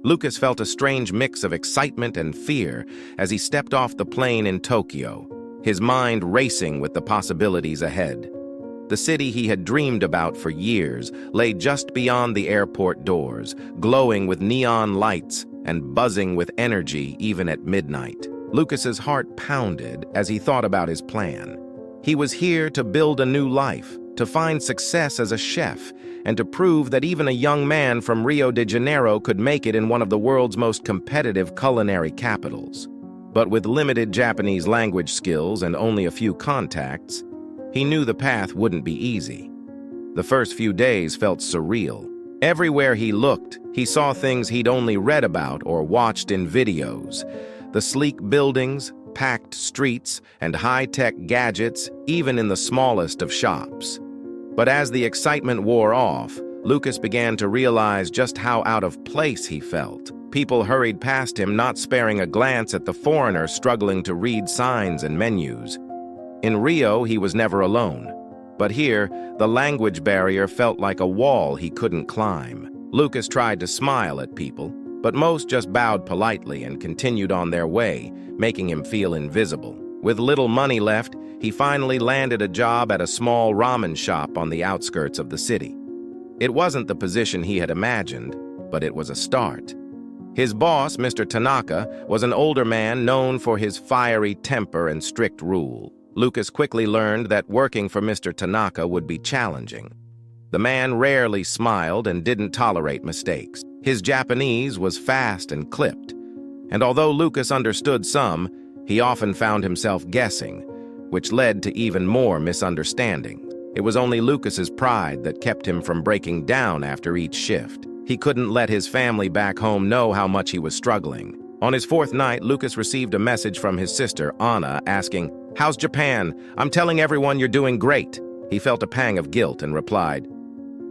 Lucas felt a strange mix of excitement and fear as he stepped off the plane in Tokyo, his mind racing with the possibilities ahead. The city he had dreamed about for years lay just beyond the airport doors, glowing with neon lights and buzzing with energy even at midnight. Lucas's heart pounded as he thought about his plan. He was here to build a new life, to find success as a chef, and to prove that even a young man from Rio de Janeiro could make it in one of the world's most competitive culinary capitals. But with limited Japanese language skills and only a few contacts, he knew the path wouldn't be easy. The first few days felt surreal. Everywhere he looked, he saw things he'd only read about or watched in videos. The sleek buildings, packed streets, and high-tech gadgets, even in the smallest of shops. But as the excitement wore off, Lucas began to realize just how out of place he felt. People hurried past him, not sparing a glance at the foreigner struggling to read signs and menus. In Rio, he was never alone. But here, the language barrier felt like a wall he couldn't climb. Lucas tried to smile at people, but most just bowed politely and continued on their way, making him feel invisible. With little money left, he finally landed a job at a small ramen shop on the outskirts of the city. It wasn't the position he had imagined, but it was a start. His boss, Mr. Tanaka, was an older man known for his fiery temper and strict rule. Lucas quickly learned that working for Mr. Tanaka would be challenging. The man rarely smiled and didn't tolerate mistakes. His Japanese was fast and clipped, and although Lucas understood some, he often found himself guessing, which led to even more misunderstandings. It was only Lucas's pride that kept him from breaking down after each shift. He couldn't let his family back home know how much he was struggling. On his fourth night, Lucas received a message from his sister, Anna, asking, "How's Japan? I'm telling everyone you're doing great." He felt a pang of guilt and replied,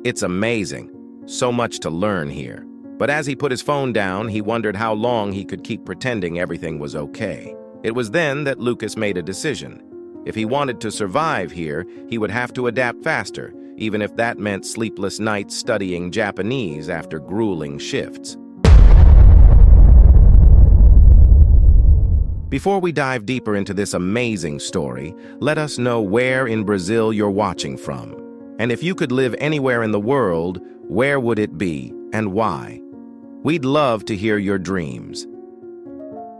"It's amazing. So much to learn here." But as he put his phone down, he wondered how long he could keep pretending everything was okay. It was then that Lucas made a decision. If he wanted to survive here, he would have to adapt faster, even if that meant sleepless nights studying Japanese after grueling shifts. Before we dive deeper into this amazing story, let us know where in Brazil you're watching from. And if you could live anywhere in the world, where would it be and why? We'd love to hear your dreams.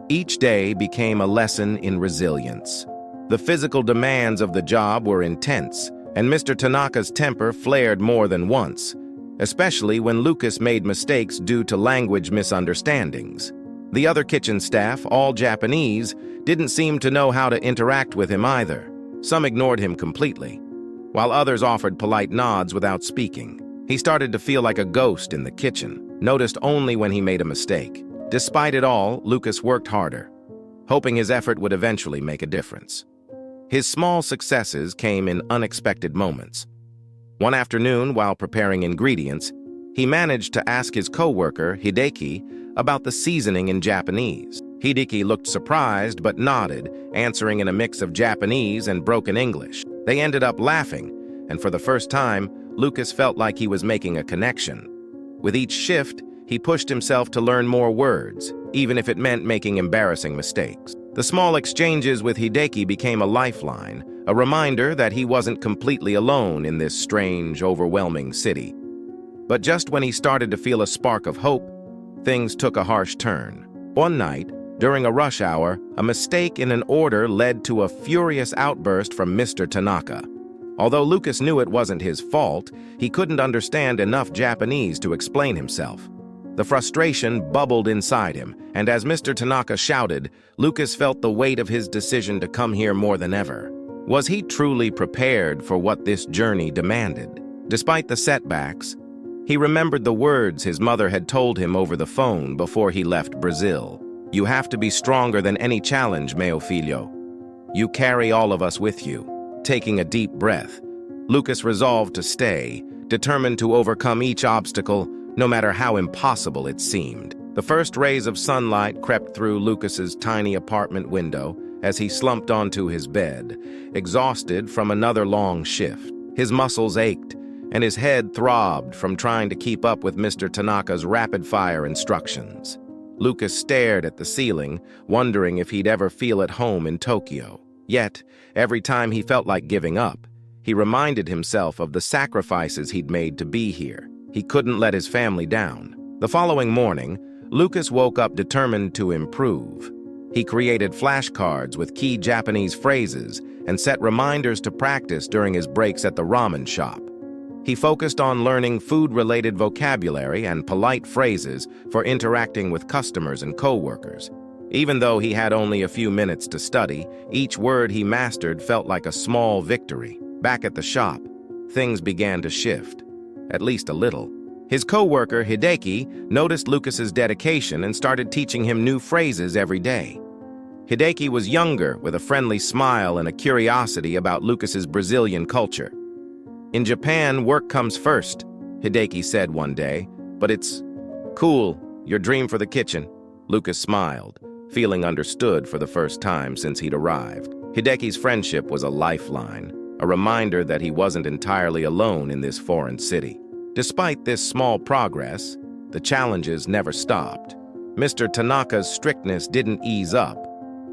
Each day became a lesson in resilience. The physical demands of the job were intense, and Mr. Tanaka's temper flared more than once, especially when Lucas made mistakes due to language misunderstandings. The other kitchen staff, all Japanese, didn't seem to know how to interact with him either. Some ignored him completely, while others offered polite nods without speaking. He started to feel like a ghost in the kitchen, noticed only when he made a mistake. Despite it all, Lucas worked harder, hoping his effort would eventually make a difference. His small successes came in unexpected moments. One afternoon, while preparing ingredients, he managed to ask his coworker, Hideki, about the seasoning in Japanese. Hideki looked surprised but nodded, answering in a mix of Japanese and broken English. They ended up laughing, and for the first time, Lucas felt like he was making a connection. With each shift, he pushed himself to learn more words, even if it meant making embarrassing mistakes. The small exchanges with Hideki became a lifeline, a reminder that he wasn't completely alone in this strange, overwhelming city. But just when he started to feel a spark of hope, things took a harsh turn. One night, during a rush hour, a mistake in an order led to a furious outburst from Mr. Tanaka. Although Lucas knew it wasn't his fault, he couldn't understand enough Japanese to explain himself. The frustration bubbled inside him, and as Mr. Tanaka shouted, Lucas felt the weight of his decision to come here more than ever. Was he truly prepared for what this journey demanded? Despite the setbacks, he remembered the words his mother had told him over the phone before he left Brazil. "You have to be stronger than any challenge, meu filho. You carry all of us with you." Taking a deep breath, Lucas resolved to stay, determined to overcome each obstacle, no matter how impossible it seemed. The first rays of sunlight crept through Lucas's tiny apartment window as he slumped onto his bed, exhausted from another long shift. His muscles ached, and his head throbbed from trying to keep up with Mr. Tanaka's rapid-fire instructions. Lucas stared at the ceiling, wondering if he'd ever feel at home in Tokyo. Yet, every time he felt like giving up, he reminded himself of the sacrifices he'd made to be here. He couldn't let his family down. The following morning, Lucas woke up determined to improve. He created flashcards with key Japanese phrases and set reminders to practice during his breaks at the ramen shop. He focused on learning food-related vocabulary and polite phrases for interacting with customers and co-workers. Even though he had only a few minutes to study, each word he mastered felt like a small victory. Back at the shop, things began to shift, at least a little. His co-worker, Hideki, noticed Lucas's dedication and started teaching him new phrases every day. Hideki was younger, with a friendly smile and a curiosity about Lucas's Brazilian culture. "In Japan, work comes first," Hideki said one day, "but it's cool, your dream for the kitchen." Lucas smiled, feeling understood for the first time since he'd arrived. Hideki's friendship was a lifeline, a reminder that he wasn't entirely alone in this foreign city. Despite this small progress, the challenges never stopped. Mr. Tanaka's strictness didn't ease up.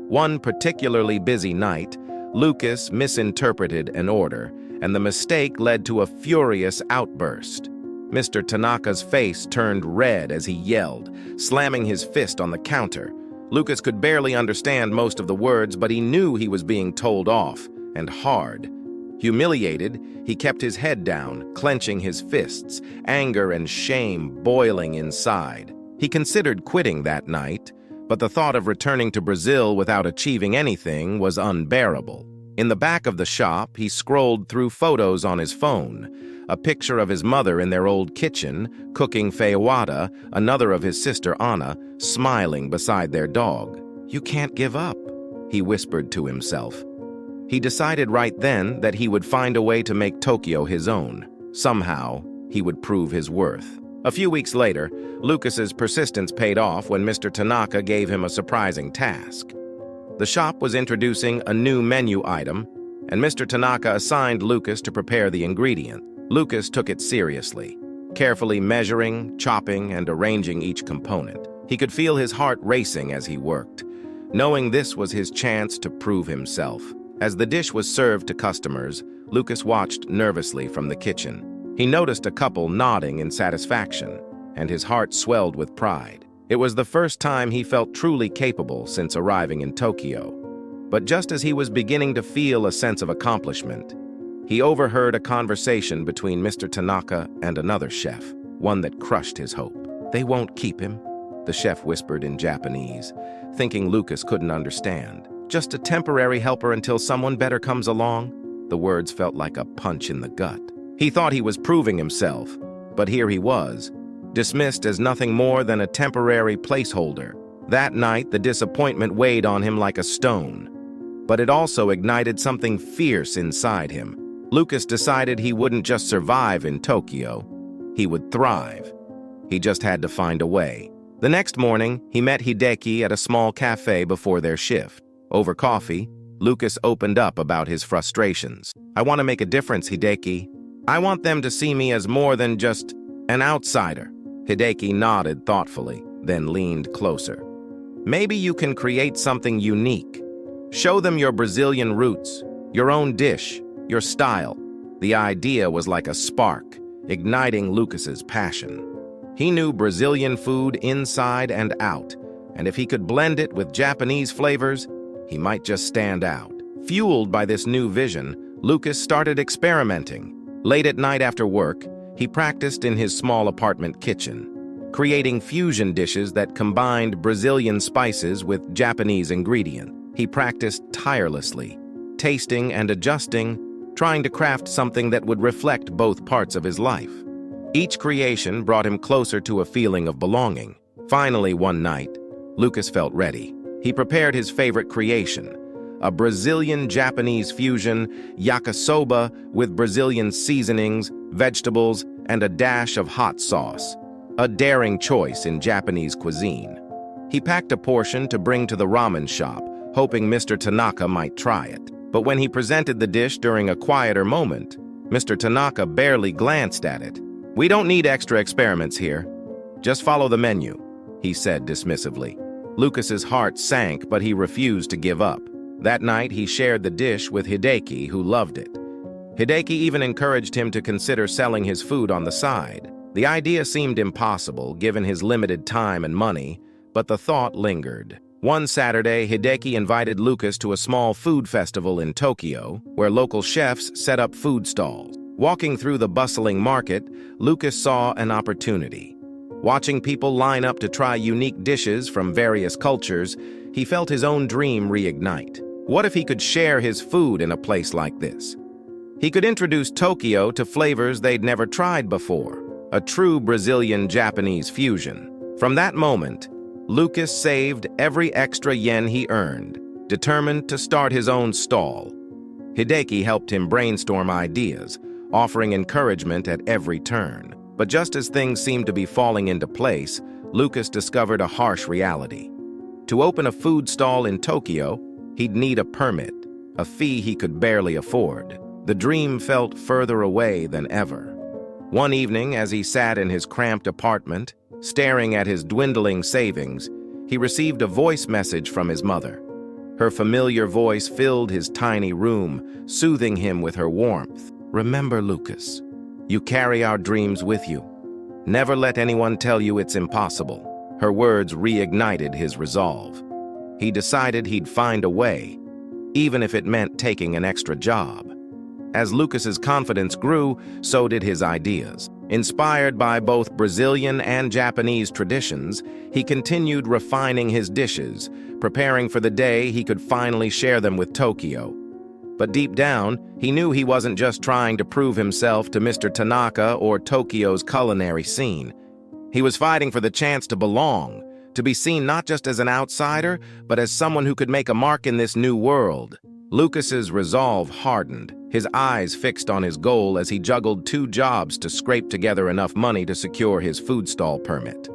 One particularly busy night, Lucas misinterpreted an order, and the mistake led to a furious outburst. Mr. Tanaka's face turned red as he yelled, slamming his fist on the counter. Lucas could barely understand most of the words, but he knew he was being told off, and hard. Humiliated, he kept his head down, clenching his fists, anger and shame boiling inside. He considered quitting that night, but the thought of returning to Brazil without achieving anything was unbearable. In the back of the shop, he scrolled through photos on his phone. A picture of his mother in their old kitchen, cooking feijoada, another of his sister Anna, smiling beside their dog. "You can't give up," he whispered to himself. He decided right then that he would find a way to make Tokyo his own. Somehow, he would prove his worth. A few weeks later, Lucas's persistence paid off when Mr. Tanaka gave him a surprising task. The shop was introducing a new menu item, and Mr. Tanaka assigned Lucas to prepare the ingredient. Lucas took it seriously, carefully measuring, chopping, and arranging each component. He could feel his heart racing as he worked, knowing this was his chance to prove himself. As the dish was served to customers, Lucas watched nervously from the kitchen. He noticed a couple nodding in satisfaction, and his heart swelled with pride. It was the first time he felt truly capable since arriving in Tokyo. But just as he was beginning to feel a sense of accomplishment, he overheard a conversation between Mr. Tanaka and another chef, one that crushed his hope. "They won't keep him," the chef whispered in Japanese, thinking Lucas couldn't understand. "Just a temporary helper until someone better comes along." The words felt like a punch in the gut. He thought he was proving himself, but here he was, dismissed as nothing more than a temporary placeholder. That night, the disappointment weighed on him like a stone, but it also ignited something fierce inside him. Lucas decided he wouldn't just survive in Tokyo, he would thrive. He just had to find a way. The next morning, he met Hideki at a small cafe before their shift. Over coffee, Lucas opened up about his frustrations. "I want to make a difference, Hideki. I want them to see me as more than just an outsider." Hideki nodded thoughtfully, then leaned closer. "Maybe you can create something unique. Show them your Brazilian roots, your own dish, your style." The idea was like a spark, igniting Lucas's passion. He knew Brazilian food inside and out, and if he could blend it with Japanese flavors, he might just stand out. Fueled by this new vision, Lucas started experimenting. Late at night after work, he practiced in his small apartment kitchen, creating fusion dishes that combined Brazilian spices with Japanese ingredients. He practiced tirelessly, tasting and adjusting, trying to craft something that would reflect both parts of his life. Each creation brought him closer to a feeling of belonging. Finally, one night, Lucas felt ready. He prepared his favorite creation, a Brazilian-Japanese fusion, yakisoba with Brazilian seasonings, vegetables, and a dash of hot sauce, a daring choice in Japanese cuisine. He packed a portion to bring to the ramen shop, hoping Mr. Tanaka might try it. But when he presented the dish during a quieter moment, Mr. Tanaka barely glanced at it. "We don't need extra experiments here. Just follow the menu," he said dismissively. Lucas's heart sank, but he refused to give up. That night, he shared the dish with Hideki, who loved it. Hideki even encouraged him to consider selling his food on the side. The idea seemed impossible, given his limited time and money, but the thought lingered. One Saturday, Hideki invited Lucas to a small food festival in Tokyo, where local chefs set up food stalls. Walking through the bustling market, Lucas saw an opportunity. Watching people line up to try unique dishes from various cultures, he felt his own dream reignite. What if he could share his food in a place like this? He could introduce Tokyo to flavors they'd never tried before, a true Brazilian-Japanese fusion. From that moment, Lucas saved every extra yen he earned, determined to start his own stall. Hideki helped him brainstorm ideas, offering encouragement at every turn. But just as things seemed to be falling into place, Lucas discovered a harsh reality. To open a food stall in Tokyo, he'd need a permit, a fee he could barely afford. The dream felt further away than ever. One evening, as he sat in his cramped apartment, staring at his dwindling savings, he received a voice message from his mother. Her familiar voice filled his tiny room, soothing him with her warmth. "Remember, Lucas, you carry our dreams with you. Never let anyone tell you it's impossible." Her words reignited his resolve. He decided he'd find a way, even if it meant taking an extra job. As Lucas's confidence grew, so did his ideas. Inspired by both Brazilian and Japanese traditions, he continued refining his dishes, preparing for the day he could finally share them with Tokyo. But deep down, he knew he wasn't just trying to prove himself to Mr. Tanaka or Tokyo's culinary scene. He was fighting for the chance to belong, to be seen not just as an outsider, but as someone who could make a mark in this new world. Lucas's resolve hardened, his eyes fixed on his goal as he juggled 2 jobs to scrape together enough money to secure his food stall permit.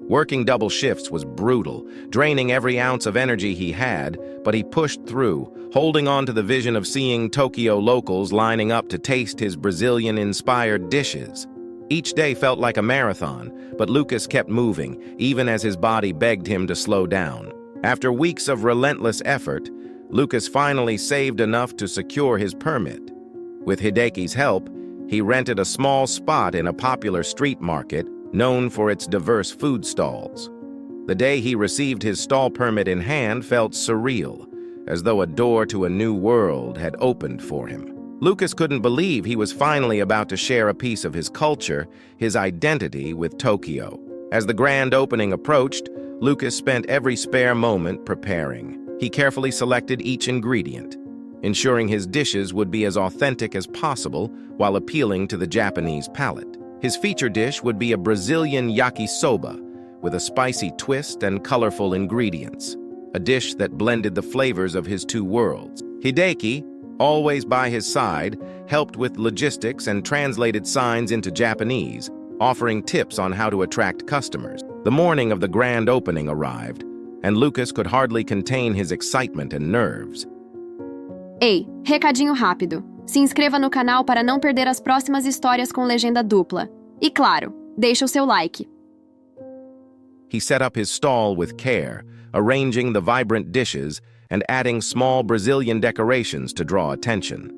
Working double shifts was brutal, draining every ounce of energy he had, but he pushed through, holding on to the vision of seeing Tokyo locals lining up to taste his Brazilian-inspired dishes. Each day felt like a marathon, but Lucas kept moving, even as his body begged him to slow down. After weeks of relentless effort, Lucas finally saved enough to secure his permit. With Hideki's help, he rented a small spot in a popular street market known for its diverse food stalls. The day he received his stall permit in hand felt surreal, as though a door to a new world had opened for him. Lucas couldn't believe he was finally about to share a piece of his culture, his identity, with Tokyo. As the grand opening approached, Lucas spent every spare moment preparing. He carefully selected each ingredient, ensuring his dishes would be as authentic as possible while appealing to the Japanese palate. His feature dish would be a Brazilian yakisoba with a spicy twist and colorful ingredients, a dish that blended the flavors of his 2 worlds. Hideki, always by his side, helped with logistics and translated signs into Japanese, offering tips on how to attract customers. The morning of the grand opening arrived, and Lucas could hardly contain his excitement and nerves. Ei, recadinho rápido. Se inscreva no canal para não perder as próximas histórias com legenda dupla. E claro, deixe o seu like. He set up his stall with care, arranging the vibrant dishes and adding small Brazilian decorations to draw attention.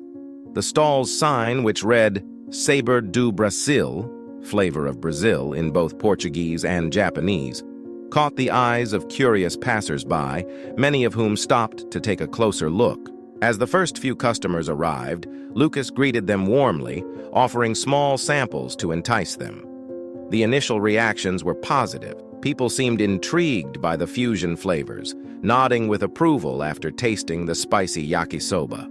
The stall's sign, which read "Sabor do Brasil," flavor of Brazil in both Portuguese and Japanese, caught the eyes of curious passers-by, many of whom stopped to take a closer look. As the first few customers arrived, Lucas greeted them warmly, offering small samples to entice them. The initial reactions were positive. People seemed intrigued by the fusion flavors, nodding with approval after tasting the spicy yakisoba.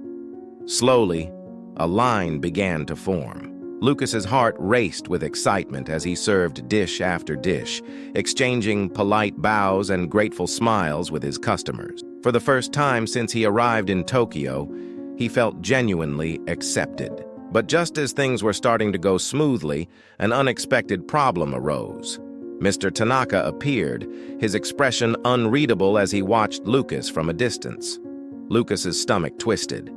Slowly, a line began to form. Lucas's heart raced with excitement as he served dish after dish, exchanging polite bows and grateful smiles with his customers. For the first time since he arrived in Tokyo, he felt genuinely accepted. But just as things were starting to go smoothly, an unexpected problem arose. Mr. Tanaka appeared, his expression unreadable as he watched Lucas from a distance. Lucas's stomach twisted.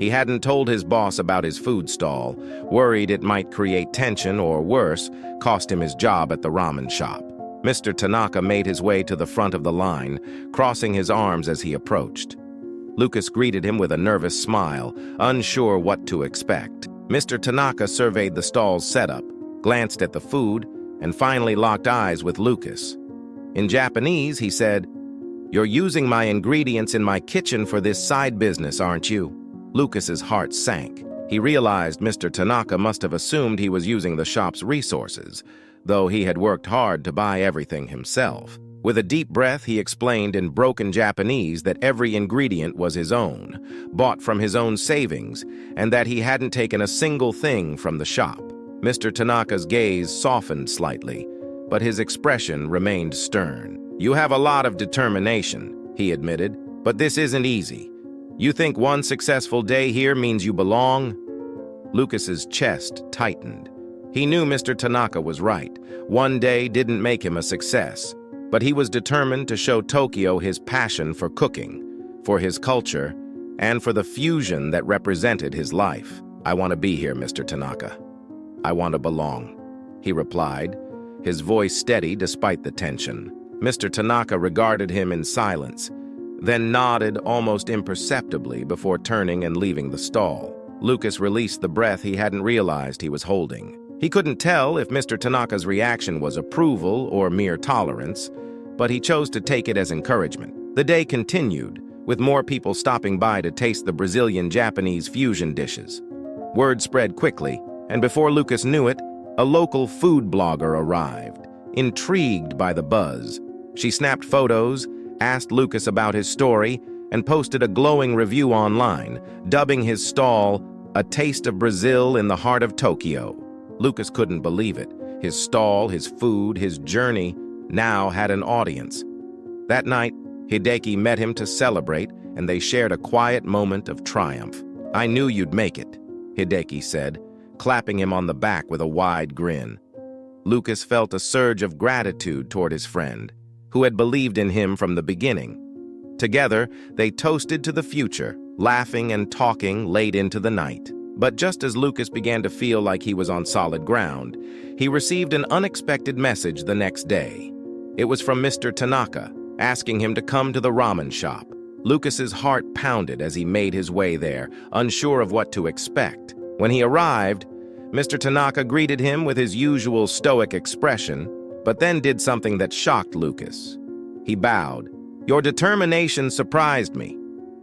He hadn't told his boss about his food stall, worried it might create tension or, worse, cost him his job at the ramen shop. Mr. Tanaka made his way to the front of the line, crossing his arms as he approached. Lucas greeted him with a nervous smile, unsure what to expect. Mr. Tanaka surveyed the stall's setup, glanced at the food, and finally locked eyes with Lucas. In Japanese, he said, "You're using my ingredients in my kitchen for this side business, aren't you?" Lucas's heart sank. He realized Mr. Tanaka must have assumed he was using the shop's resources, though he had worked hard to buy everything himself. With a deep breath, he explained in broken Japanese that every ingredient was his own, bought from his own savings, and that he hadn't taken a single thing from the shop. Mr. Tanaka's gaze softened slightly, but his expression remained stern. "You have a lot of determination," he admitted, "but this isn't easy. You think one successful day here means you belong?" Lucas's chest tightened. He knew Mr. Tanaka was right. One day didn't make him a success, but he was determined to show Tokyo his passion for cooking, for his culture, and for the fusion that represented his life. "I want to be here, Mr. Tanaka. I want to belong," he replied, his voice steady despite the tension. Mr. Tanaka regarded him in silence, then nodded almost imperceptibly before turning and leaving the stall. Lucas released the breath he hadn't realized he was holding. He couldn't tell if Mr. Tanaka's reaction was approval or mere tolerance, but he chose to take it as encouragement. The day continued, with more people stopping by to taste the Brazilian-Japanese fusion dishes. Word spread quickly, and before Lucas knew it, a local food blogger arrived. Intrigued by the buzz, she snapped photos, asked Lucas about his story, and posted a glowing review online, dubbing his stall "A Taste of Brazil in the Heart of Tokyo." Lucas couldn't believe it. His stall, his food, his journey now had an audience. That night, Hideki met him to celebrate, and they shared a quiet moment of triumph. "I knew you'd make it," Hideki said, clapping him on the back with a wide grin. Lucas felt a surge of gratitude toward his friend, who had believed in him from the beginning. Together, they toasted to the future, laughing and talking late into the night. But just as Lucas began to feel like he was on solid ground, he received an unexpected message the next day. It was from Mr. Tanaka, asking him to come to the ramen shop. Lucas's heart pounded as he made his way there, unsure of what to expect. When he arrived, Mr. Tanaka greeted him with his usual stoic expression, but then did something that shocked Lucas. He bowed. "Your determination surprised me,"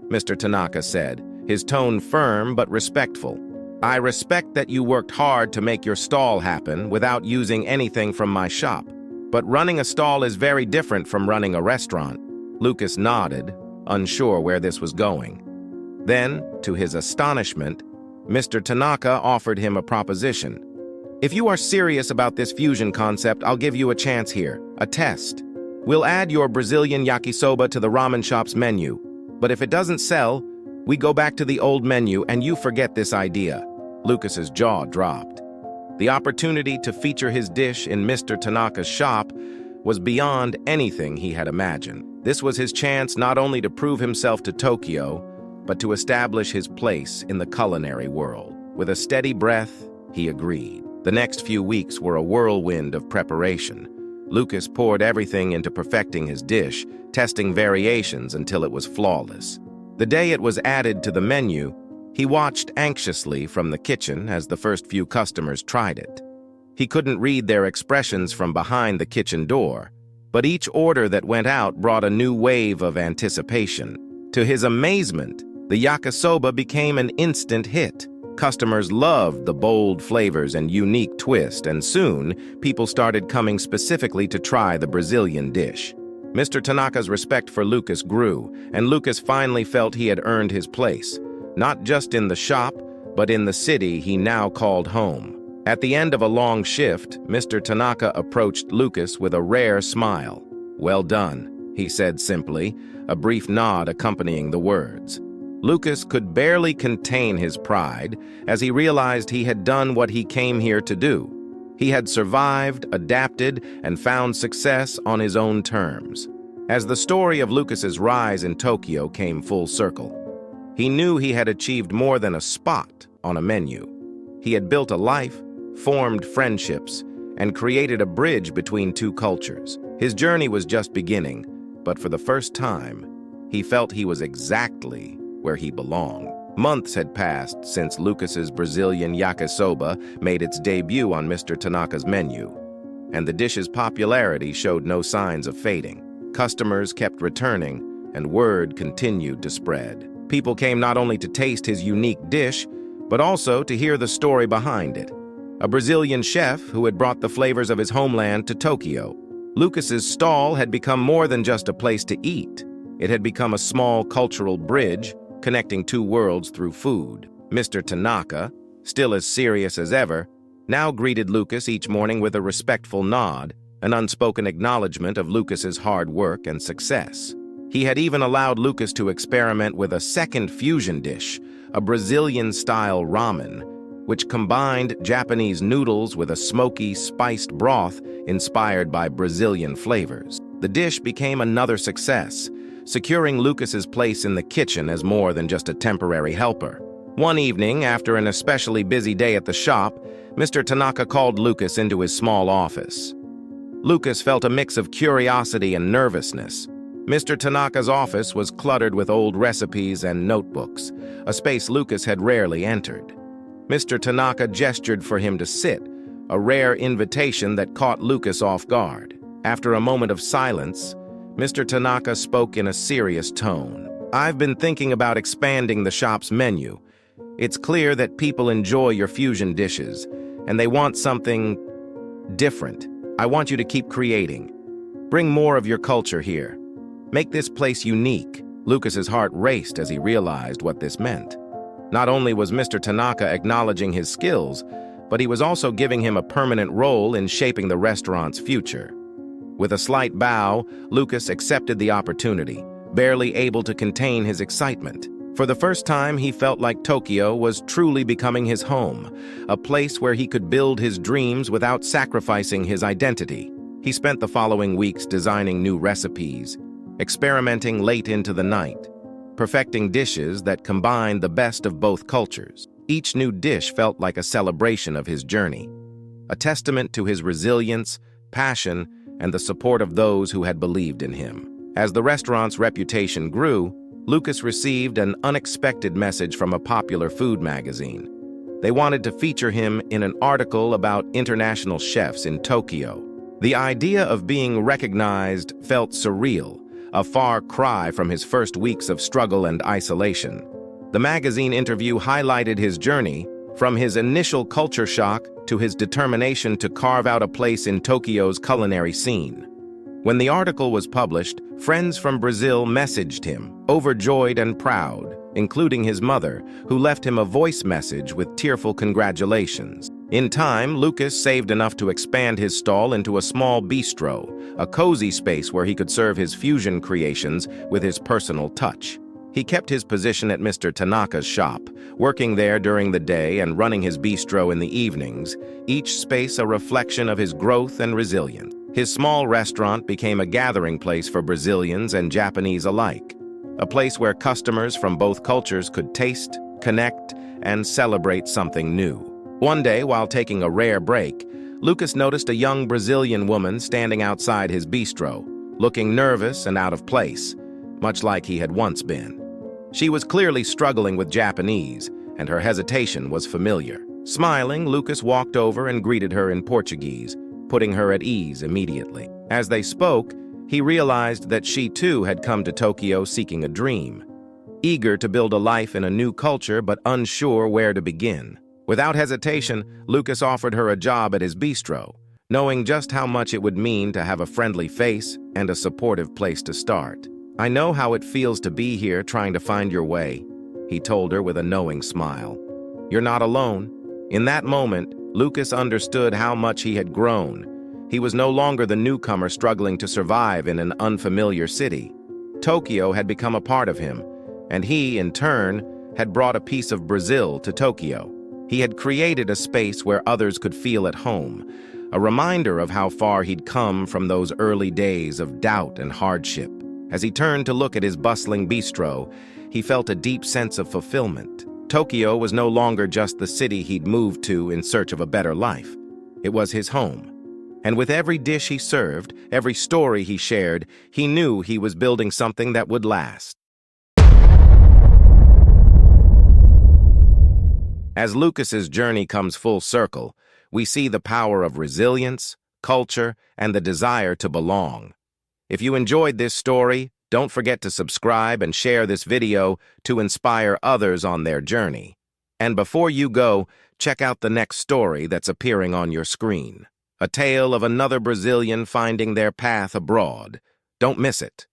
Mr. Tanaka said, his tone firm but respectful. "I respect that you worked hard to make your stall happen without using anything from my shop. But running a stall is very different from running a restaurant." Lucas nodded, unsure where this was going. Then, to his astonishment, Mr. Tanaka offered him a proposition. "If you are serious about this fusion concept, I'll give you a chance here, a test. We'll add your Brazilian yakisoba to the ramen shop's menu, but if it doesn't sell, we go back to the old menu and you forget this idea." Lucas's jaw dropped. The opportunity to feature his dish in Mr. Tanaka's shop was beyond anything he had imagined. This was his chance not only to prove himself to Tokyo, but to establish his place in the culinary world. With a steady breath, he agreed. The next few weeks were a whirlwind of preparation. Lucas poured everything into perfecting his dish, testing variations until it was flawless. The day it was added to the menu, he watched anxiously from the kitchen as the first few customers tried it. He couldn't read their expressions from behind the kitchen door, but each order that went out brought a new wave of anticipation. To his amazement, the yakisoba became an instant hit. Customers loved the bold flavors and unique twist, and soon, people started coming specifically to try the Brazilian dish. Mr. Tanaka's respect for Lucas grew, and Lucas finally felt he had earned his place, not just in the shop, but in the city he now called home. At the end of a long shift, Mr. Tanaka approached Lucas with a rare smile. "Well done," he said simply, a brief nod accompanying the words. Lucas could barely contain his pride as he realized he had done what he came here to do. He had survived, adapted, and found success on his own terms. As the story of Lucas's rise in Tokyo came full circle, He knew he had achieved more than a spot on a menu. He had built a life, formed friendships, and created a bridge between two cultures. His journey was just beginning, but for the first time, he felt he was exactly where he belonged. Months had passed since Lucas's Brazilian yakisoba made its debut on Mr. Tanaka's menu, and the dish's popularity showed no signs of fading. Customers kept returning, and word continued to spread. People came not only to taste his unique dish, but also to hear the story behind it. A Brazilian chef who had brought the flavors of his homeland to Tokyo. Lucas's stall had become more than just a place to eat. It had become a small cultural bridge connecting two worlds through food. Mr. Tanaka, still as serious as ever, now greeted Lucas each morning with a respectful nod, an unspoken acknowledgement of Lucas's hard work and success. He had even allowed Lucas to experiment with a second fusion dish, a Brazilian-style ramen, which combined Japanese noodles with a smoky, spiced broth inspired by Brazilian flavors. The dish became another success, securing Lucas's place in the kitchen as more than just a temporary helper. One evening, after an especially busy day at the shop, Mr. Tanaka called Lucas into his small office. Lucas felt a mix of curiosity and nervousness. Mr. Tanaka's office was cluttered with old recipes and notebooks, a space Lucas had rarely entered. Mr. Tanaka gestured for him to sit, a rare invitation that caught Lucas off guard. After a moment of silence, Mr. Tanaka spoke in a serious tone. "I've been thinking about expanding the shop's menu. It's clear that people enjoy your fusion dishes, and they want something different. I want you to keep creating. Bring more of your culture here. Make this place unique." Lucas's heart raced as he realized what this meant. Not only was Mr. Tanaka acknowledging his skills, but he was also giving him a permanent role in shaping the restaurant's future. With a slight bow, Lucas accepted the opportunity, barely able to contain his excitement. For the first time, he felt like Tokyo was truly becoming his home, a place where he could build his dreams without sacrificing his identity. He spent the following weeks designing new recipes, experimenting late into the night, perfecting dishes that combined the best of both cultures. Each new dish felt like a celebration of his journey, a testament to his resilience, passion, and the support of those who had believed in him. As the restaurant's reputation grew, Lucas received an unexpected message from a popular food magazine. They wanted to feature him in an article about international chefs in Tokyo. The idea of being recognized felt surreal, a far cry from his first weeks of struggle and isolation. The magazine interview highlighted his journey, from his initial culture shock to his determination to carve out a place in Tokyo's culinary scene. When the article was published, friends from Brazil messaged him, overjoyed and proud, including his mother, who left him a voice message with tearful congratulations. In time, Lucas saved enough to expand his stall into a small bistro, a cozy space where he could serve his fusion creations with his personal touch. He kept his position at Mr. Tanaka's shop, working there during the day and running his bistro in the evenings, each space a reflection of his growth and resilience. His small restaurant became a gathering place for Brazilians and Japanese alike, a place where customers from both cultures could taste, connect, and celebrate something new. One day, while taking a rare break, Lucas noticed a young Brazilian woman standing outside his bistro, looking nervous and out of place, much like he had once been. She was clearly struggling with Japanese, and her hesitation was familiar. Smiling, Lucas walked over and greeted her in Portuguese, putting her at ease immediately. As they spoke, he realized that she too had come to Tokyo seeking a dream, eager to build a life in a new culture but unsure where to begin. Without hesitation, Lucas offered her a job at his bistro, knowing just how much it would mean to have a friendly face and a supportive place to start. "I know how it feels to be here trying to find your way," he told her with a knowing smile. "You're not alone." In that moment, Lucas understood how much he had grown. He was no longer the newcomer struggling to survive in an unfamiliar city. Tokyo had become a part of him, and he, in turn, had brought a piece of Brazil to Tokyo. He had created a space where others could feel at home, a reminder of how far he'd come from those early days of doubt and hardship. As he turned to look at his bustling bistro, he felt a deep sense of fulfillment. Tokyo was no longer just the city he'd moved to in search of a better life. It was his home. And with every dish he served, every story he shared, he knew he was building something that would last. As Lucas's journey comes full circle, we see the power of resilience, culture, and the desire to belong. If you enjoyed this story, don't forget to subscribe and share this video to inspire others on their journey. And before you go, check out the next story that's appearing on your screen. A tale of another Brazilian finding their path abroad. Don't miss it.